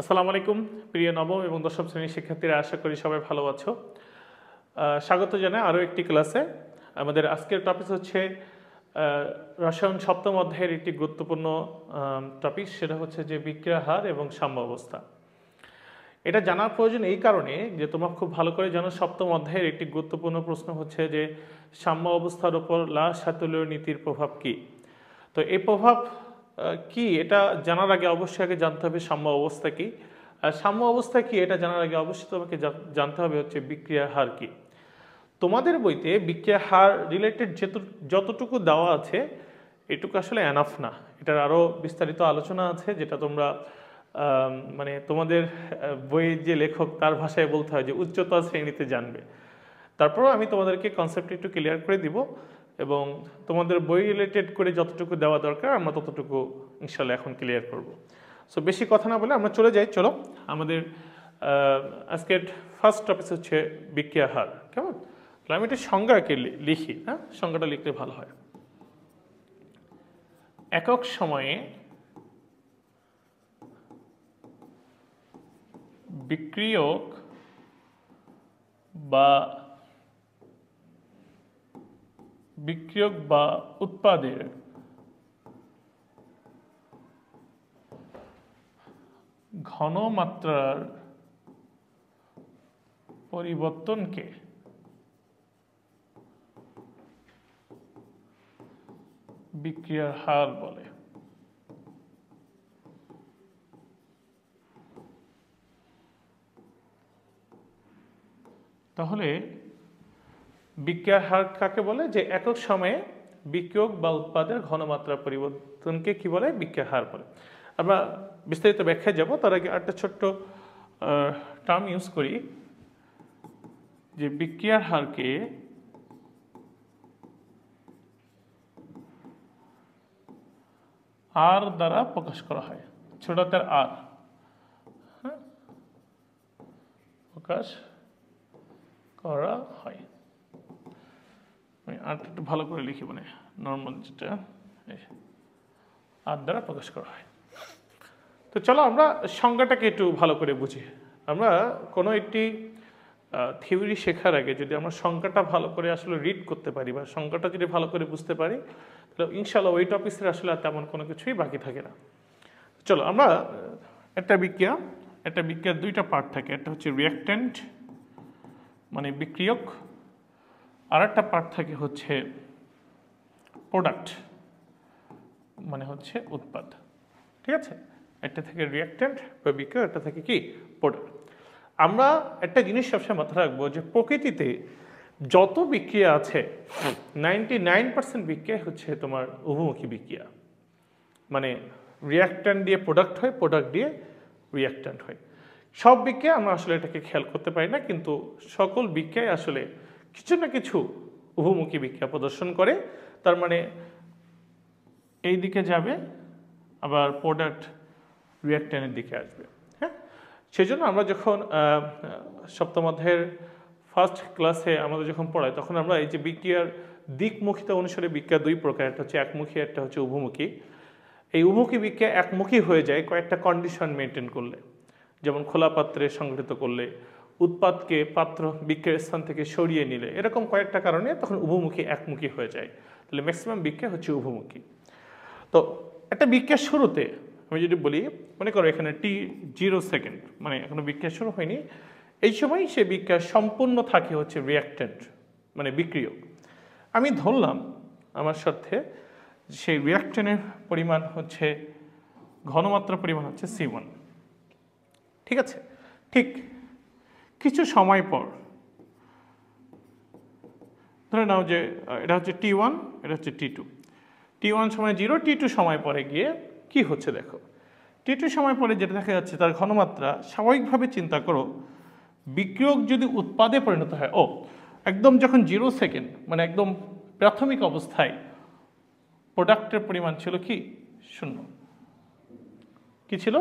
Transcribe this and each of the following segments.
আসসালামু আলাইকুম প্রিয় নবম এবং দশম শ্রেণীর শিক্ষার্থীরা, আশা করি সবাই ভালো আছো। স্বাগত জানাই আরও একটি ক্লাসে। আমাদের আজকের টপিক হচ্ছে রসায়ন সপ্তম অধ্যায়ের একটি গুরুত্বপূর্ণ টপিক, সেটা হচ্ছে যে বিক্রিয়ার হার এবং সাম্য অবস্থা। এটা জানার প্রয়োজন এই কারণে যে তোমরা খুব ভালো করে জানো সপ্তম অধ্যায়ের একটি গুরুত্বপূর্ণ প্রশ্ন হচ্ছে যে সাম্য অবস্থার উপর লা সাতলীয় নীতির প্রভাব কী। তো এই প্রভাব কি এটা জানার আগে অবশ্যই আগে জানতে হবে সাম্য অবস্থা কি। আর সাম্য অবস্থা কি এটা জানার আগে অবশ্যই তোমাকে জানতে হবে হচ্ছে বিক্রিয়ার হার কি। তোমাদের বইতে বিক্রিয়ার হার রিলেটেড যতটুকু দেওয়া আছে এটুকু আসলে এনাফ না, এটার আরও বিস্তারিত আলোচনা আছে যেটা তোমরা মানে তোমাদের বইয়ের যে লেখক তার ভাষায় বলতে হয় যে উচ্চতর শ্রেণীতে জানবে। তারপরও আমি তোমাদেরকে কনসেপ্ট একটু ক্লিয়ার করে দিব এবং তোমাদের বই রিলেটেড করে যতটুকু দেওয়া দরকার আমরা ততটুকু ইনশাল্লাহ এখন ক্লিয়ার করব। সো বেশি কথা না বলে আমরা চলে যাই। চলো, আমাদের আজকের ফার্স্ট টপিক হচ্ছে বিক্রিয়ার হার। কেমন, আমি একটা সংজ্ঞাকে লিখি, হ্যাঁ, সংজ্ঞাটা লিখলে ভালো হয়। একক সময়ে বিক্রিয়ক বা উৎপাদের ঘনমাত্রার পরিবর্তনকে বিক্রিয়ার হার বলে। তাহলে বিক্রিয়ার হার কাকে বলে? যে একক সময়ে বিক্রিয়ক বা উৎপাদের ঘনমাত্রার পরিবর্তনকে কি বলে? বিক্রিয়ার হার বলে। আমরা বিস্তারিত ব্যাখ্যায় যাব, তার আগে একটা ছোট্ট টার্ম ইউজ করি যে বিক্রিয়ার হারকে আর দ্বারা প্রকাশ করা হয়, ছোটদের আর, হ্যাঁ, প্রকাশ করা হয়। আমি আর একটু ভালো করে লিখি, মানে নর্মাল যেটা আর দ্বারা প্রকাশ করা হয়। তো চলো আমরা সংজ্ঞাটাকে একটু ভালো করে বুঝি। আমরা কোনো একটি থিওরি শেখার আগে যদি আমরা সংজ্ঞাটা ভালো করে আসলে রিড করতে পারি বা সংজ্ঞাটা যদি ভালো করে বুঝতে পারি, তাহলে ইনশাল্লাহ ওই টপিক্সের আসলে তেমন কোনো কিছুই বাকি থাকে না। চলো, আমরা একটা বিক্রিয়ার দুইটা পার্ট থাকে, একটা হচ্ছে রিঅ্যাক্ট্যান্ট মানে বিক্রিয়ক, আর একটা পার্ট থাকে হচ্ছে প্রোডাক্ট মানে হচ্ছে উৎপাদ। ঠিক আছে, একটা থেকে রিঅ্যাক্ট্যান্ট বা বিক্রিয়ক, একটা থেকে কি প্রোডাক্ট। আমরা একটা জিনিস সবসময় মাথায় রাখবো যে প্রকৃতিতে যত বিক্রিয়া আছে 99% বিক্রিয়া হচ্ছে তোমার উভমুখী বিক্রিয়া, মানে রিঅ্যাক্ট্যান্ট দিয়ে প্রোডাক্ট হয়, প্রোডাক্ট দিয়ে রিঅ্যাক্ট্যান্ট হয়। সব বিক্রিয়া আমরা আসলে এটাকে খেয়াল করতে পারি না, কিন্তু সকল বিক্রিয়ায় আসলে কিছু না কিছু উভমুখী বিক্রিয়া প্রদর্শন করে। তার মানে এই দিকে যাবে, আবার প্রোডাক্ট রিঅ্যাক্ট্যান্টের দিকে আসবে। হ্যাঁ, সেই জন্য আমরা যখন সপ্তম অধ্যায়ের ফার্স্ট ক্লাসে আমাদের যখন পড়াই, তখন আমরা এই যে বিক্রিয়ার দিকমুখিতা অনুসারে বিক্রিয়া দুই প্রকার, একটা হচ্ছে একমুখী, একটা হচ্ছে উভমুখী। এই উভমুখী বিক্রিয়া একমুখী হয়ে যায় কয়েকটা কন্ডিশন মেনটেন করলে, যেমন খোলা পাত্রে সংগঠিত করলে, উৎপাদকে পাত্র বিক্রিয়ার স্থান থেকে সরিয়ে নিলে, এরকম কয়েকটা কারণে তখন উভমুখী একমুখী হয়ে যায়। তাহলে ম্যাক্সিমাম বিক্রিয়া হচ্ছে উভমুখী। তো একটা বিক্রিয়ার শুরুতে আমি যদি বলি, মনে করো এখানে t0 সেকেন্ড, মানে এখনো বিক্রিয়া শুরু হয়নি, এই সময় সে বিক্রিয়া সম্পূর্ণ থাকে হচ্ছে রিঅ্যাক্ট্যান্ট মানে বিক্রিয়ক। আমি ধরলাম আমার সাথে সেই রিঅ্যাক্ট্যান্টের পরিমাণ হচ্ছে ঘনমাত্রার পরিমাণ হচ্ছে C1। ঠিক আছে, ঠিক কিছু সময় পর ধরে নাও যে এটা হচ্ছে T1, এটা হচ্ছে T2। T1 সময় 0, T2 সময় পরে গিয়ে কি হচ্ছে দেখো। T2 সময় পরে যেটা দেখা যাচ্ছে তার ঘনমাত্রা, স্বাভাবিকভাবে চিন্তা করো বিক্রিয়ক যদি উৎপাদে পরিণত হয়, একদম যখন 0 সেকেন্ড মানে একদম প্রাথমিক অবস্থায় প্রোডাক্টের পরিমাণ ছিল কি 0। কি ছিল?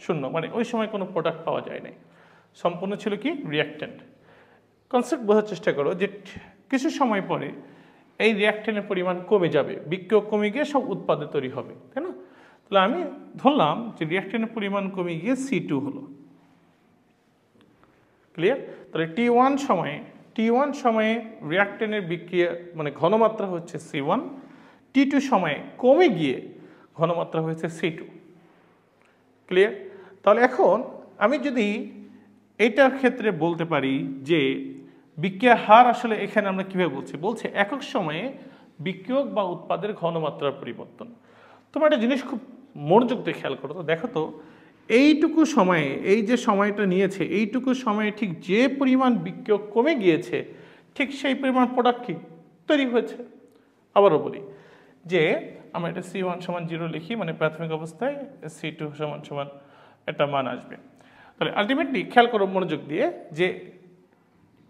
0, মানে ওই সময় কোনো প্রোডাক্ট পাওয়া যায় নাই, সম্পূর্ণ ছিল কি রিঅ্যাক্ট্যান্ট। কনসেপ্ট বোঝার চেষ্টা করো যে কিছু সময় পরে এই রিঅ্যাক্ট্যান্টের পরিমাণ কমে যাবে, বিক্রিয়ক কমে গিয়ে সব উৎপাদে তৈরি হবে, তাই না? তাহলে আমি ধরলাম যে রিঅ্যাকট্যান্টের পরিমাণ কমে গিয়ে C2 হলো। ক্লিয়ার? তাহলে T1 সময়ে রিঅ্যাকট্যান্টের বিক্রিয়া মানে ঘনমাত্রা হচ্ছে C1, T2 সময়ে কমে গিয়ে ঘনমাত্রা হয়েছে C2। ক্লিয়ার? তাহলে এখন আমি যদি এইটার ক্ষেত্রে বলতে পারি যে বিক্রিয়ার হার আসলে এখানে আমরা কিভাবে বলছি একক সময়ে বিক্রিয়ক বা উৎপাদের ঘনমাত্রার পরিবর্তন। তোমরা একটা জিনিস খুব মনোযোগ দিয়ে খেয়াল করো তো, দেখো তো এইটুকু সময়ে, এই যে সময়টা নিয়েছে, এইটুকু সময়ে ঠিক যে পরিমাণ বিক্রিয়ক কমে গিয়েছে ঠিক সেই পরিমাণ প্রোডাক্ট কি তৈরি হয়েছে। আবারও বলি যে আমরা এটা C1 সমান 0 লিখি, মানে প্রাথমিক অবস্থায় C2 সমান সমান একটা মান আসবে। তাহলে আলটিমেটলি খেয়াল করো মনোযোগ দিয়ে যে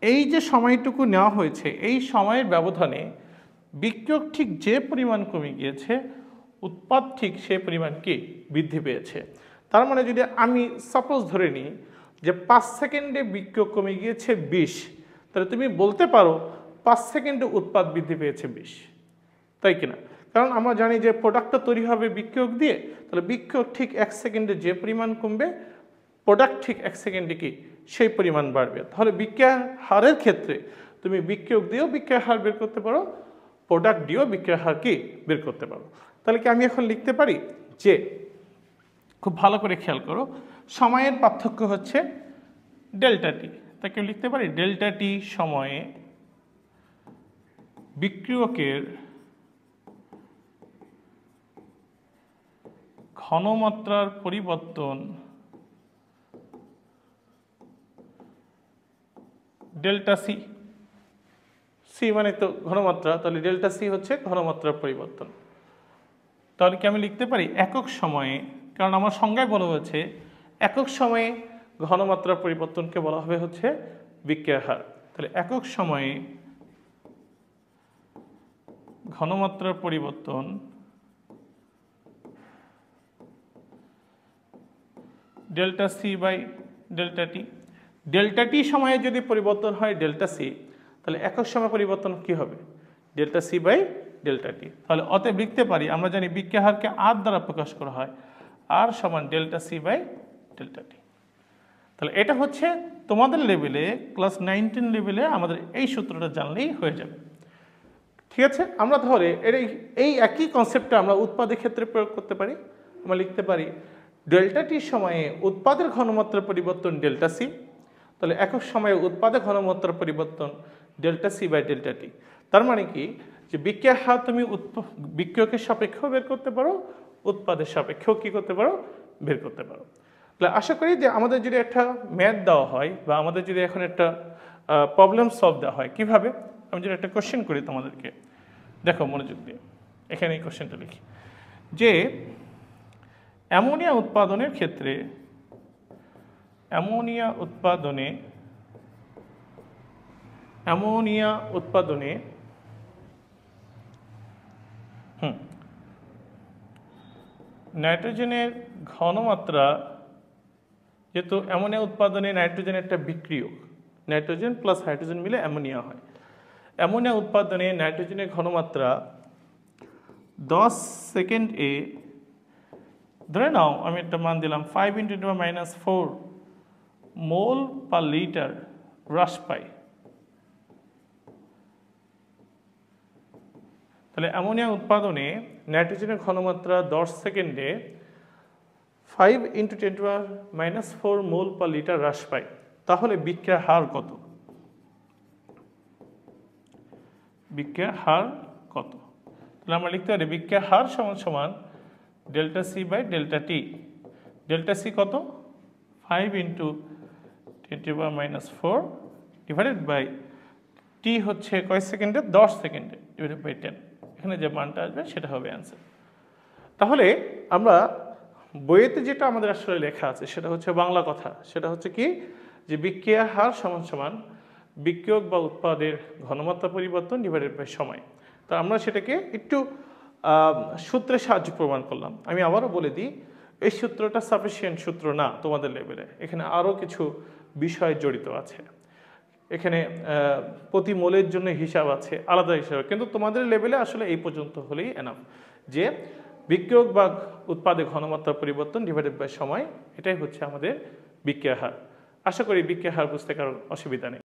এই যে সময়টুকু নেওয়া হয়েছে, এই সময়ের ব্যবধানে বিক্রিয়ক ঠিক যে পরিমাণ কমে গিয়েছে, উৎপাদ ঠিক সেই পরিমাণ কি বৃদ্ধি পেয়েছে। তার মানে যদি আমি সাপোজ ধরে নিই যে 5 সেকেন্ডে বিক্রিয়ক কমে গিয়েছে 20, তাহলে তুমি বলতে পারো 5 সেকেন্ডে উৎপাদ বৃদ্ধি পেয়েছে 20, তাই কিনা? কারণ আমরা জানি যে প্রোডাক্টটা তৈরি হবে বিক্রিয়ক দিয়ে, তাহলে বিক্রিয়ক ঠিক 1 সেকেন্ডে যে পরিমাণ কমবে, প্রোডাক্ট ঠিক 1 সেকেন্ডে কি সেই পরিমাণ বাড়বে। তাহলে বিক্রিয়া হারের ক্ষেত্রে তুমি বিক্রিয়ক দিয়েও বিক্রিয়া হার বের করতে পারো, প্রোডাক্ট দিয়েও বিক্রিয়া হার কি বের করতে পারো। তাহলে কি আমি এখন লিখতে পারি যে, খুব ভালো করে খেয়াল করো, সময়ের পার্থক্য হচ্ছে ডেল্টা টি। তা কেউ লিখতে পারি ডেল্টা টি সময়ে বিক্রিয়কের ঘনমাত্রার পরিবর্তন ডেল্টা সি। সি মানে তো ঘনমাত্রা, তাহলে ডেল্টা সি হচ্ছে ঘনমাত্রার পরিবর্তন। তাহলে কি আমি লিখতে পারি একক সময়ে, কারণ আমার সংজ্ঞায় বলা হয়েছে একক সময়ে ঘনমাত্রার পরিবর্তনকে বলা হবে হচ্ছে বিক্রিয়ার হার। তাহলে একক সময়ে ঘনমাত্রার পরিবর্তন delta C by delta T. Delta T সময়ে যদি পরিবর্তন হয় ডেল্টা সি, তাহলে একক সময় পরিবর্তন কি হবে ডেল্টা সি বাই ডেল্টা টি। তাহলে অতএব লিখতে পারি, আমরা জানি বিক্রিয়া হারকে আর দ্বারা প্রকাশ করা হয়, আর সমান ডেল্টা সি বাই ডেল্টা টি। তাহলে এটা হচ্ছে তোমাদের লেভেলে ক্লাস 19 লেভেলে আমাদের এই সূত্রটা জানলেই হয়ে যাবে। ঠিক আছে? আমরা ধরে এই একই কনসেপ্টটা আমরা উৎপাদের ক্ষেত্রে প্রয়োগ করতে পারি। আমরা লিখতে পারি ডেল্টা টি সময়ে উৎপাদের ঘনমাত্রার পরিবর্তন ডেল্টা সি, তাহলে একক সময়ে উৎপাদের ঘনমাত্রার পরিবর্তন ডেল্টা সি বাই ডেল্টা টি। তার মানে কি যে বিক্রিয়ার হার তুমি বিক্রিয়কের সাপেক্ষেও বের করতে পারো, উৎপাদের সাপেক্ষেও কি করতে পারো বের করতে পারো। তাহলে আশা করি যে আমাদের যদি একটা ম্যাথ দেওয়া হয় বা আমাদের যদি এখন একটা প্রবলেম সলভ দেওয়া হয়, কিভাবে আমি যদি একটা কোশ্চেন করি তোমাদেরকে, দেখো মনোযোগ দিয়ে এখানে এই কোশ্চেনটা লিখি যে অ্যামোনিয়া উৎপাদনের ক্ষেত্রে অ্যামোনিয়া উৎপাদনে নাইট্রোজেনের ঘনমাত্রা, যেহেতু অ্যামোনিয়া উৎপাদনে নাইট্রোজেন একটা বিক্রিয়ক, নাইট্রোজেন প্লাস হাইড্রোজেন মিলে অ্যামোনিয়া হয়। অ্যামোনিয়া উৎপাদনে নাইট্রোজেনের ঘনমাত্রা 10 সেকেন্ড এ, ধরে নাও আমি একটা মান দিলাম 5 × 10⁻⁴ মোল পার লিটার হ্রাস পায়। তাহলে অ্যামোনিয়া উৎপাদনে নাইট্রোজেনের ঘনমাত্রা 10 সেকেন্ডে 5 × 10⁻⁴ মোল পার লিটার হ্রাস পায়। তাহলে বিক্রিয়ার হার কত? বিক্রিয়ার হার কত? তাহলে আমরা লিখতে পারি বিক্রিয়ার হার সমান সমান delta C by delta T. Delta C কত? 5 × 10⁻⁴ ডিভাইডেড বাই টি হচ্ছে কয় সেকেন্ডে? 10 সেকেন্ডে ডিভাইডেড বাই 10। এখানে যে মানটা আসবে সেটা হবে অ্যান্সার। তাহলে আমরা বইয়েতে যেটা আমাদের আসলে লেখা আছে সেটা হচ্ছে বাংলা কথা, সেটা হচ্ছে কি যে বিক্রিয়ার হার সমান সমান বিক্রিয়ক বা উৎপাদের ঘনমাত্রা পরিবর্তন ডিভাইডেড বাই সময়। তো আমরা সেটাকে একটু সূত্রের সাহায্যে প্রমাণ করলাম। আমি আবারও বলে দিই, এই সূত্রটা সাফিসিয়েন্ট সূত্র না তোমাদের লেভেলে, এখানে আরও কিছু বিষয় জড়িত আছে। এখানে প্রতি মোলের জন্য হিসাব আছে, আলাদা হিসাব, কিন্তু তোমাদের লেভেলে আসলে এই পর্যন্ত হলেই এনাফ যে বিক্রয়ক বা উৎপাদে ঘনমাত্রার পরিবর্তন ডিভাইডেড বাই সময়, এটাই হচ্ছে আমাদের বিক্রিয়ার হার। আশা করি বিক্রিয়ার হার বুঝতে কারো অসুবিধা নেই।